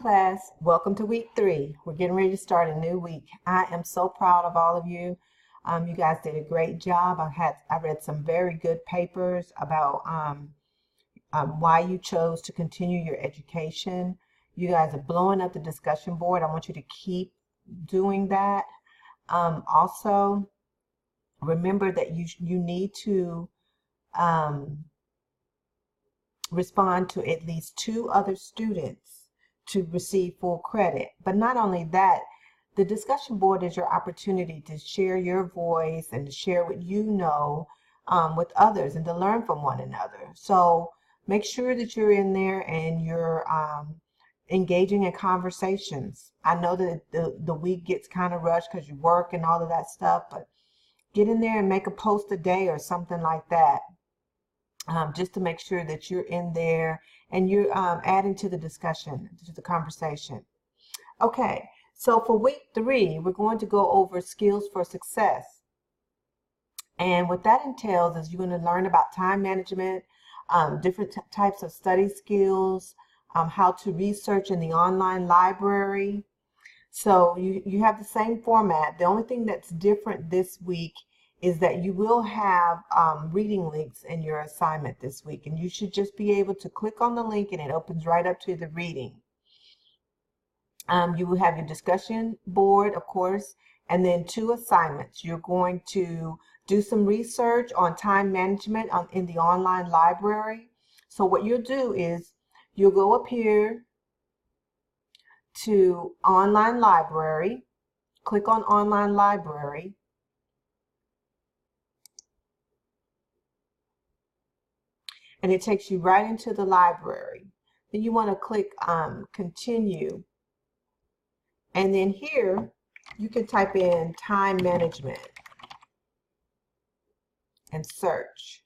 class. Welcome to week 3. We're getting ready to start a new week. I am so proud of all of you. You guys did a great job. I read some very good papers about why you chose to continue your education. You guys are blowing up the discussion board. I want you to keep doing that. Also, remember that you need to respond to at least 2 other students to receive full credit. But not only that, the discussion board is your opportunity to share your voice and to share what you know with others and to learn from one another. So make sure that you're in there and you're engaging in conversations. I know that the week gets kind of rushed because you work and all of that stuff, but get in there and make a post a day or something like that. Just to make sure that you're in there and you're adding to the discussion, to the conversation. Okay, so for week 3, we're going to go over skills for success. And what that entails is you're going to learn about time management, different types of study skills, how to research in the online library. So you have the same format. The only thing that's different this week is that you will have reading links in your assignment this week, and you should just be able to click on the link and it opens right up to the reading. You will have your discussion board, of course, and then 2 assignments. You're going to do some research on time management in the online library. So what you'll do is you'll go up here to online library, click on online library, and it takes you right into the library. Then you want to click continue. And then here you can type in time management and search.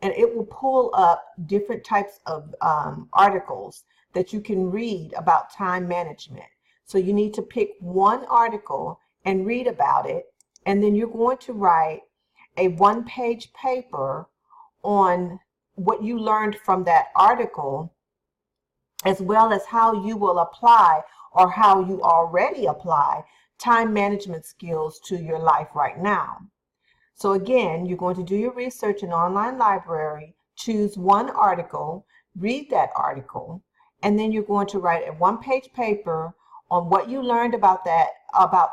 And it will pull up different types of articles that you can read about time management. So you need to pick one article and read about it. And then you're going to write a 1-page paper on what you learned from that article, as well as how you will apply or how you already apply time management skills to your life right now. So again, you're going to do your research in online library, choose one article, read that article, and then you're going to write a 1-page paper on what you learned about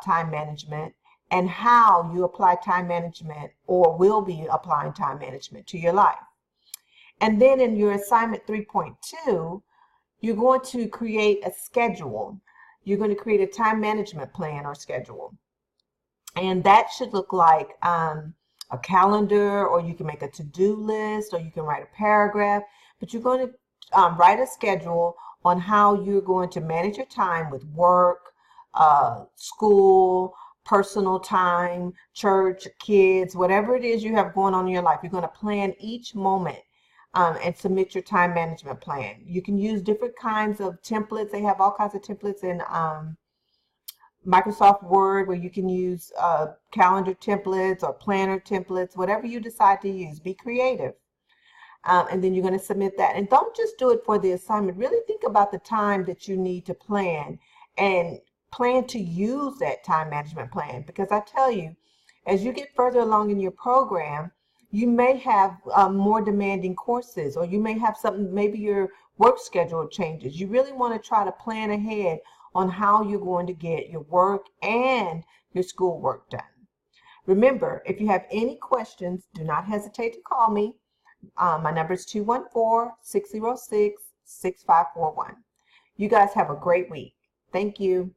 time management and how you apply time management or will be applying time management to your life. And then in your assignment 3.2, you're going to create a schedule. You're going to create a time management plan or schedule. And that should look like a calendar, or you can make a to-do list, or you can write a paragraph. But you're going to write a schedule on how you're going to manage your time with work, school, personal time, church, kids, whatever it is you have going on in your life. You're going to plan each moment and submit your time management plan. You can use different kinds of templates. They have all kinds of templates in Microsoft Word, where you can use calendar templates or planner templates, whatever you decide to use. Be creative. And then you're going to submit that. And don't just do it for the assignment. Really think about the time that you need to plan and plan to use that time management plan. Because I tell you, as you get further along in your program, you may have more demanding courses, or you may have something, maybe your work schedule changes. You really want to try to plan ahead on how you're going to get your work and your schoolwork done. Remember, if you have any questions, do not hesitate to call me. My number is 214-606-6541. You guys have a great week. Thank you.